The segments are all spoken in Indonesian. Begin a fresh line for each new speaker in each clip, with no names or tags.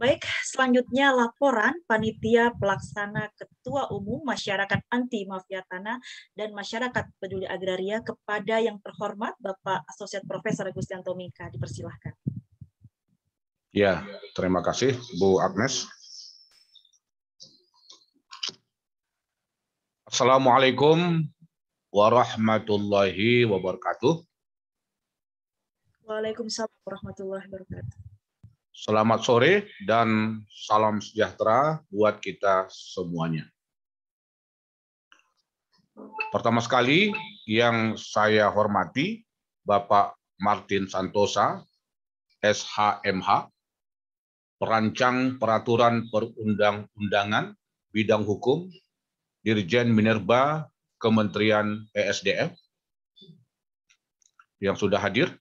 Baik, selanjutnya laporan Panitia Pelaksana Ketua Umum Masyarakat Anti Mafia Tanah dan Masyarakat Peduli Agraria kepada yang terhormat Bapak Asosiat Profesor Agustianto Mika. Dipersilahkan.
Ya, terima kasih Bu Agnes. Assalamualaikum warahmatullahi wabarakatuh.
Waalaikumsalam warahmatullahi wabarakatuh.
Selamat sore dan salam sejahtera buat kita semuanya. Pertama sekali yang saya hormati Bapak Martin Santosa, SHMH, Perancang Peraturan Perundang-undangan Bidang Hukum, Dirjen Minerba Kementerian ESDM yang sudah hadir.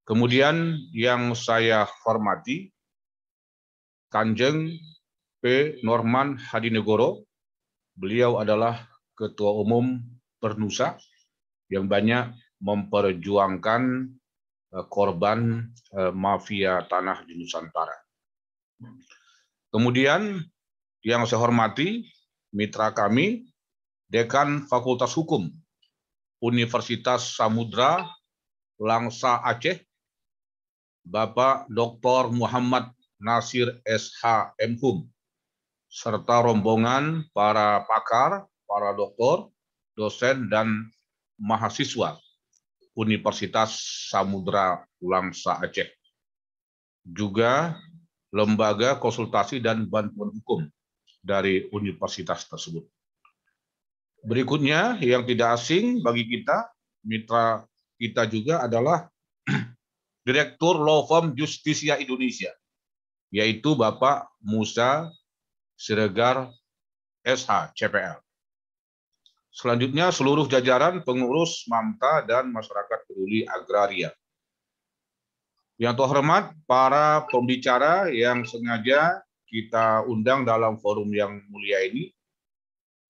Kemudian yang saya hormati Kanjeng P. Norman Hadinegoro, beliau adalah Ketua Umum Pernusa yang banyak memperjuangkan korban mafia tanah di Nusantara. Kemudian yang saya hormati mitra kami, Dekan Fakultas Hukum Universitas Samudra Langsa Aceh, Bapak Dr. Muhammad Nasir SH MHum, serta rombongan para pakar, para doktor, dosen, dan mahasiswa Universitas Samudra Langsa Aceh. Juga lembaga konsultasi dan bantuan hukum dari universitas tersebut. Berikutnya yang tidak asing bagi kita, mitra kita juga adalah Direktur Law Firm Justisia Indonesia, yaitu Bapak Musa Siregar SH CPL. Selanjutnya seluruh jajaran pengurus MAMTA dan masyarakat peduli agraria. Yang terhormat para pembicara yang sengaja kita undang dalam forum yang mulia ini,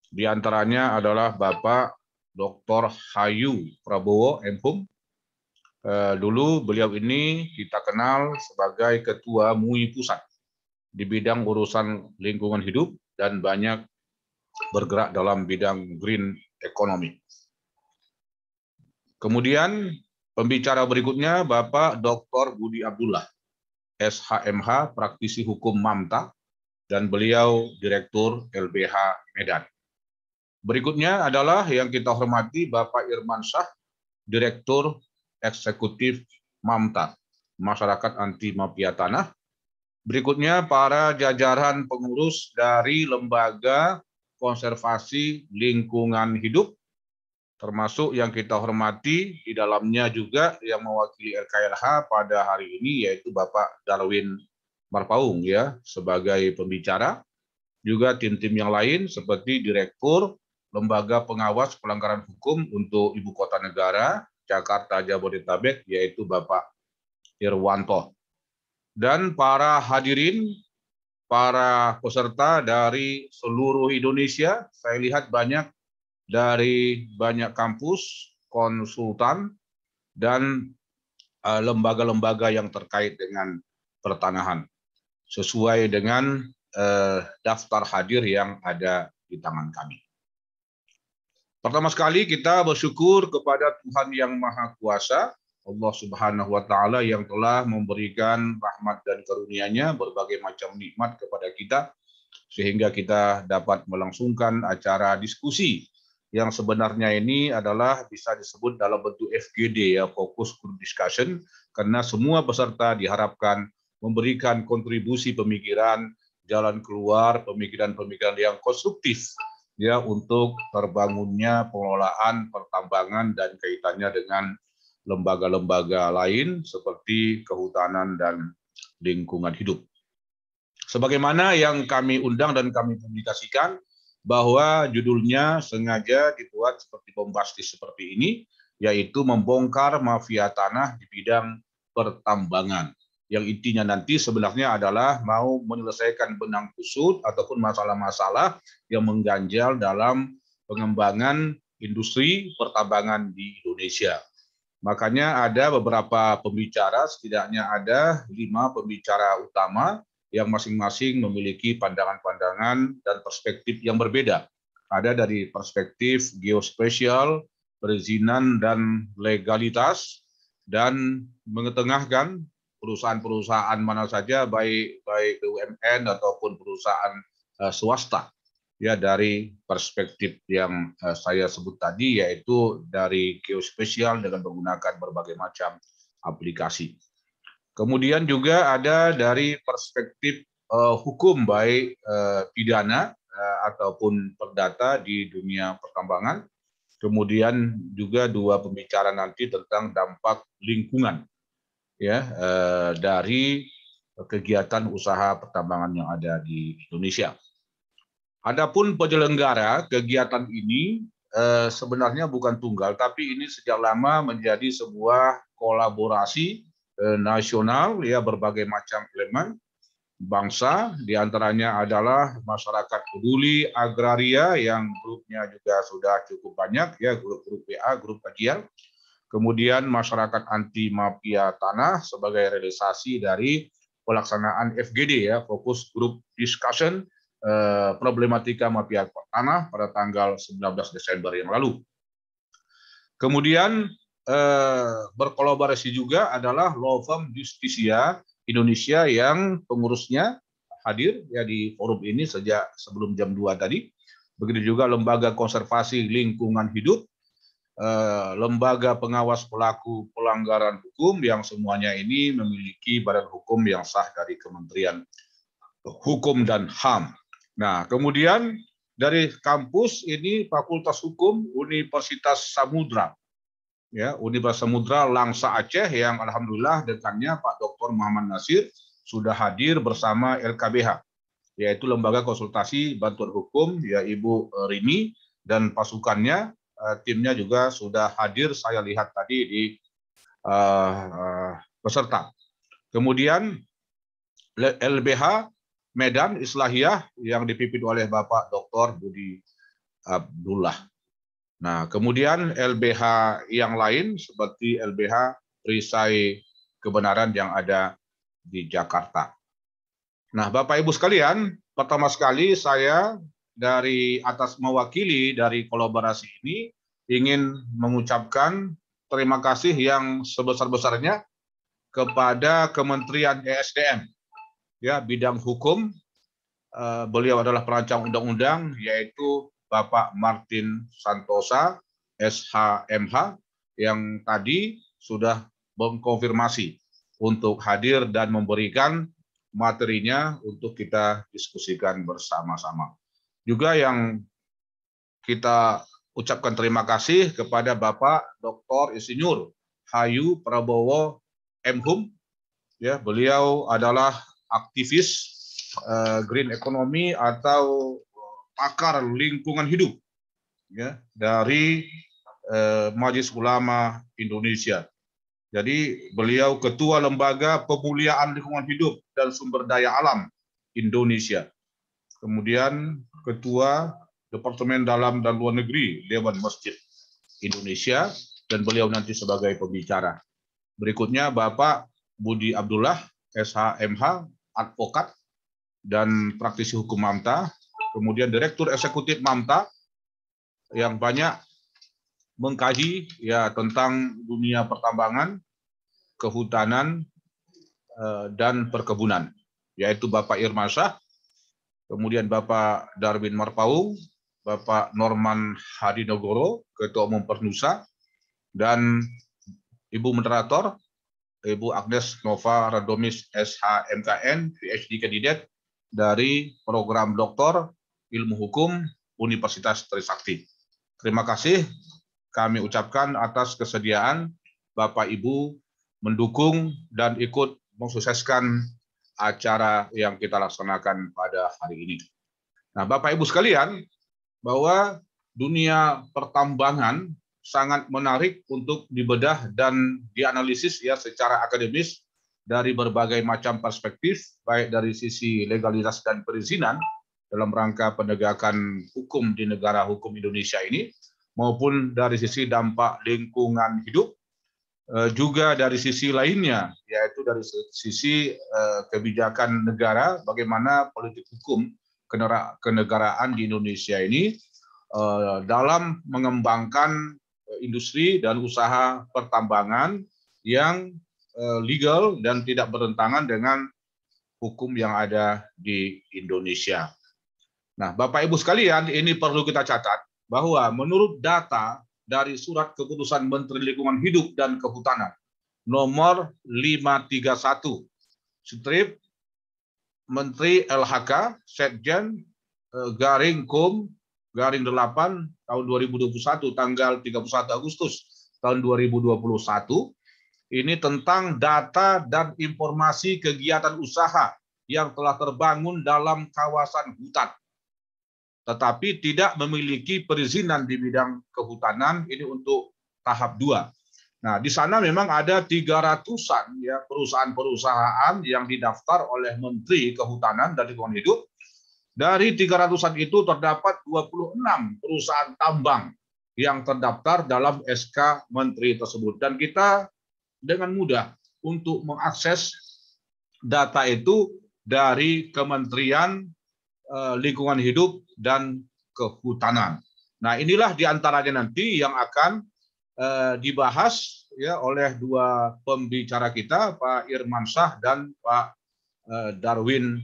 di antaranya adalah Bapak Dr. Hayu Prabowo MHum. Dulu beliau ini kita kenal sebagai Ketua MUI Pusat di bidang urusan lingkungan hidup dan banyak bergerak dalam bidang green economy. Kemudian pembicara berikutnya Bapak Dr. Budi Abdullah, SHMH, praktisi hukum MAMTA, dan beliau Direktur LBH Medan. Berikutnya adalah yang kita hormati Bapak Irman Syah, Direktur Eksekutif MAMTA, Masyarakat Anti Mafia Tanah. Berikutnya para jajaran pengurus dari Lembaga Konservasi Lingkungan Hidup, termasuk yang kita hormati di dalamnya juga yang mewakili LKLH pada hari ini yaitu Bapak Darwin Marpaung ya sebagai pembicara. Juga tim-tim yang lain seperti Direktur Lembaga Pengawas Pelanggaran Hukum untuk Ibu Kota Negara Jakarta Jabodetabek yaitu Bapak Irwanto. Dan para hadirin, para peserta dari seluruh Indonesia, saya lihat banyak dari banyak kampus, konsultan, dan lembaga-lembaga yang terkait dengan pertanahan, sesuai dengan daftar hadir yang ada di tangan kami. Pertama sekali kita bersyukur kepada Tuhan Yang Maha Kuasa, Allah Subhanahu wa Ta'ala yang telah memberikan rahmat dan karunia-Nya berbagai macam nikmat kepada kita, sehingga kita dapat melangsungkan acara diskusi yang sebenarnya ini adalah bisa disebut dalam bentuk FGD ya, Focus Group Discussion, karena semua peserta diharapkan memberikan kontribusi pemikiran, jalan keluar, pemikiran-pemikiran yang konstruktif ya untuk terbangunnya pengelolaan pertambangan dan kaitannya dengan lembaga-lembaga lain seperti kehutanan dan lingkungan hidup. Sebagaimana yang kami undang dan kami publikasikan bahwa judulnya sengaja dibuat seperti bombastis seperti ini, yaitu membongkar mafia tanah di bidang pertambangan. Yang intinya nanti sebenarnya adalah mau menyelesaikan benang kusut ataupun masalah-masalah yang mengganjal dalam pengembangan industri pertambangan di Indonesia. Makanya ada beberapa pembicara, setidaknya ada 5 pembicara utama yang masing-masing memiliki pandangan-pandangan dan perspektif yang berbeda. Ada dari perspektif geospasial, perizinan dan legalitas, dan mengetengahkan perusahaan-perusahaan mana saja, baik BUMN ataupun perusahaan swasta, ya, dari perspektif yang saya sebut tadi, yaitu dari geospasial dengan menggunakan berbagai macam aplikasi. Kemudian juga ada dari perspektif hukum, baik pidana ataupun perdata di dunia pertambangan. Kemudian juga dua pembicara nanti tentang dampak lingkungan, ya, dari kegiatan usaha pertambangan yang ada di Indonesia. Adapun penyelenggara kegiatan ini sebenarnya bukan tunggal, tapi ini sejak lama menjadi sebuah kolaborasi nasional, ya, berbagai macam elemen bangsa, diantaranya adalah masyarakat peduli agraria yang grupnya juga sudah cukup banyak, ya, grup WA, grup kajian. Kemudian masyarakat anti mafia tanah sebagai realisasi dari pelaksanaan FGD, ya, Fokus Group Discussion problematika mafia tanah pada tanggal 19 Desember yang lalu. Kemudian berkolaborasi juga adalah Law Firm Justisia Indonesia yang pengurusnya hadir, ya, di forum ini sejak sebelum jam 2 tadi. Begitu juga Lembaga Konservasi Lingkungan Hidup, Lembaga Pengawas Pelaku Pelanggaran Hukum, yang semuanya ini memiliki badan hukum yang sah dari Kementerian Hukum dan HAM. Nah, kemudian dari kampus ini Fakultas Hukum Universitas Samudra, ya, Universitas Samudra Langsa Aceh, yang alhamdulillah dekannya Pak Dr. Muhammad Nasir sudah hadir bersama LKBH, yaitu Lembaga Konsultasi Bantuan Hukum, ya, Ibu Rini dan pasukannya, timnya juga sudah hadir, saya lihat tadi di peserta. Kemudian LBH Medan Islahiyah yang dipimpin oleh Bapak Dr. Budi Abdullah. Nah, kemudian LBH yang lain seperti LBH Perisai Kebenaran yang ada di Jakarta. Nah, Bapak Ibu sekalian, pertama sekali saya dari atas mewakili dari kolaborasi ini ingin mengucapkan terima kasih yang sebesar-besarnya kepada Kementerian ESDM, ya, bidang hukum. Beliau adalah perancang undang-undang, yaitu Bapak Martin Santosa, SHMH, yang tadi sudah mengkonfirmasi untuk hadir dan memberikan materinya untuk kita diskusikan bersama-sama. Juga yang kita ucapkan terima kasih kepada Bapak Dr. Insinyur Hayu Prabowo MHum, ya, beliau adalah aktivis green economy atau pakar lingkungan hidup, ya, dari Majelis Ulama Indonesia. Jadi beliau Ketua Lembaga Pemuliaan Lingkungan Hidup dan Sumber Daya Alam Indonesia. Kemudian Ketua Departemen Dalam dan Luar Negeri Dewan Masjid Indonesia, dan beliau nanti sebagai pembicara. Berikutnya Bapak Budi Abdullah, SHMH, advokat dan praktisi hukum MAMTA, kemudian Direktur Eksekutif MAMTA yang banyak mengkaji, ya, tentang dunia pertambangan, kehutanan, dan perkebunan, yaitu Bapak Irmansyah, kemudian Bapak Darwin Marpaung, Bapak Norman Hadinegoro, Ketua Umum Pernusa, dan Ibu Moderator, Ibu Agnes Nova Radomis, SHMKN, PhD Kandidat dari Program Doktor Ilmu Hukum Universitas Trisakti. Terima kasih kami ucapkan atas kesediaan Bapak Ibu mendukung dan ikut mensukseskan acara yang kita laksanakan pada hari ini. Nah, Bapak Ibu sekalian, bahwa dunia pertambangan sangat menarik untuk dibedah dan dianalisis, ya, secara akademis dari berbagai macam perspektif, baik dari sisi legalitas dan perizinan dalam rangka penegakan hukum di negara hukum Indonesia ini, maupun dari sisi dampak lingkungan hidup, juga dari sisi lainnya, yaitu dari sisi kebijakan negara, bagaimana politik hukum kenegaraan di Indonesia ini dalam mengembangkan industri dan usaha pertambangan yang legal dan tidak bertentangan dengan hukum yang ada di Indonesia. Nah, Bapak Ibu sekalian, ini perlu kita catat bahwa menurut data dari Surat Keputusan Menteri Lingkungan Hidup dan Kehutanan nomor 531 strip Menteri LHK Setjen garing Kom garing 8 tahun 2021 tanggal 31 Agustus tahun 2021 ini tentang data dan informasi kegiatan usaha yang telah terbangun dalam kawasan hutan tetapi tidak memiliki perizinan di bidang kehutanan, ini untuk tahap 2. Nah, di sana memang ada 300-an ya perusahaan-perusahaan yang didaftar oleh Menteri Kehutanan dan Lingkungan Hidup. Dari 300-an itu terdapat 26 perusahaan tambang yang terdaftar dalam SK Menteri tersebut. Dan kita dengan mudah untuk mengakses data itu dari Kementerian Lingkungan Hidup dan Kehutanan. Nah, inilah diantaranya nanti yang akan dibahas ya oleh dua pembicara kita, Pak Irmansyah dan Pak Darwin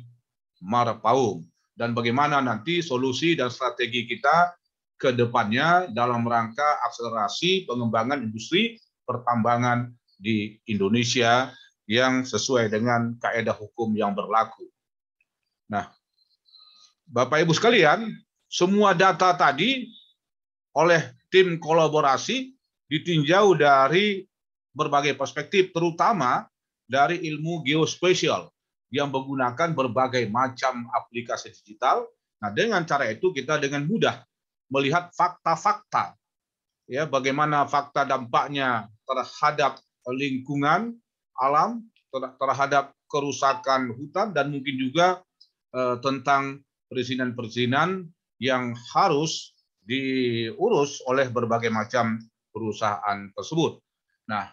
Marpaung. Dan bagaimana nanti solusi dan strategi kita ke depannya dalam rangka akselerasi pengembangan industri pertambangan di Indonesia yang sesuai dengan kaedah hukum yang berlaku. Nah, Bapak Ibu sekalian, semua data tadi oleh tim kolaborasi ditinjau dari berbagai perspektif, terutama dari ilmu geospasial yang menggunakan berbagai macam aplikasi digital. Nah, dengan cara itu kita dengan mudah melihat fakta-fakta, ya bagaimana fakta dampaknya terhadap lingkungan alam, terhadap kerusakan hutan, dan mungkin juga tentang perizinan-perizinan yang harus diurus oleh berbagai macam perusahaan tersebut. Nah,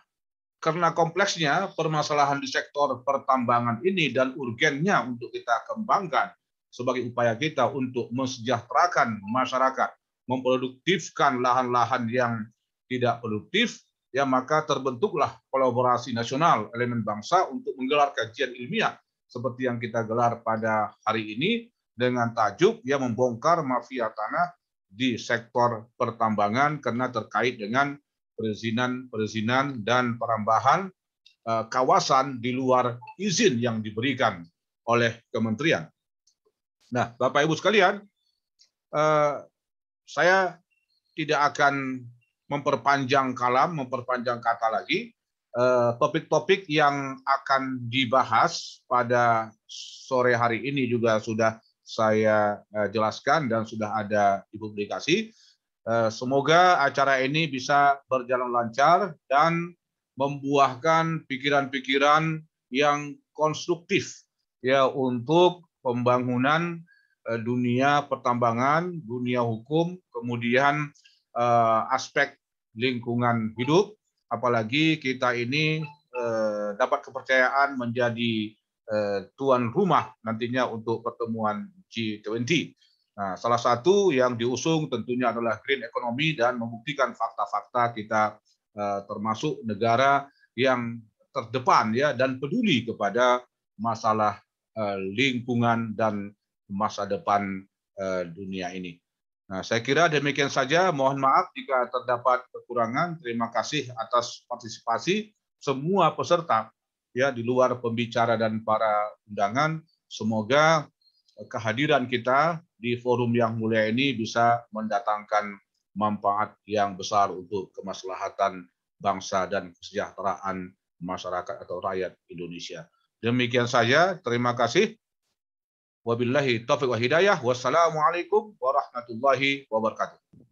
karena kompleksnya permasalahan di sektor pertambangan ini dan urgennya untuk kita kembangkan sebagai upaya kita untuk mensejahterakan masyarakat, memproduktifkan lahan-lahan yang tidak produktif, ya maka terbentuklah kolaborasi nasional elemen bangsa untuk menggelar kajian ilmiah seperti yang kita gelar pada hari ini dengan tajuk yang membongkar mafia tanah di sektor pertambangan karena terkait dengan perizinan dan perambahan kawasan di luar izin yang diberikan oleh kementerian. Nah, Bapak Ibu sekalian, saya tidak akan memperpanjang kata lagi. Topik-topik yang akan dibahas pada sore hari ini juga sudah saya jelaskan dan sudah ada di publikasi. Semoga acara ini bisa berjalan lancar dan membuahkan pikiran-pikiran yang konstruktif ya untuk pembangunan dunia pertambangan, dunia hukum, kemudian aspek lingkungan hidup, apalagi kita ini dapat kepercayaan menjadi tuan rumah nantinya untuk pertemuan G20. Nah, salah satu yang diusung tentunya adalah green economy dan membuktikan fakta-fakta kita termasuk negara yang terdepan ya dan peduli kepada masalah lingkungan dan masa depan dunia ini. Nah, saya kira demikian saja. Mohon maaf jika terdapat kekurangan. Terima kasih atas partisipasi semua peserta ya di luar pembicara dan para undangan. Semoga kehadiran kita di forum yang mulia ini bisa mendatangkan manfaat yang besar untuk kemaslahatan bangsa dan kesejahteraan masyarakat atau rakyat Indonesia. Demikian saja. Terima kasih. Wabillahi taufiq wa hidayah. Wassalamualaikum warahmatullahi wabarakatuh.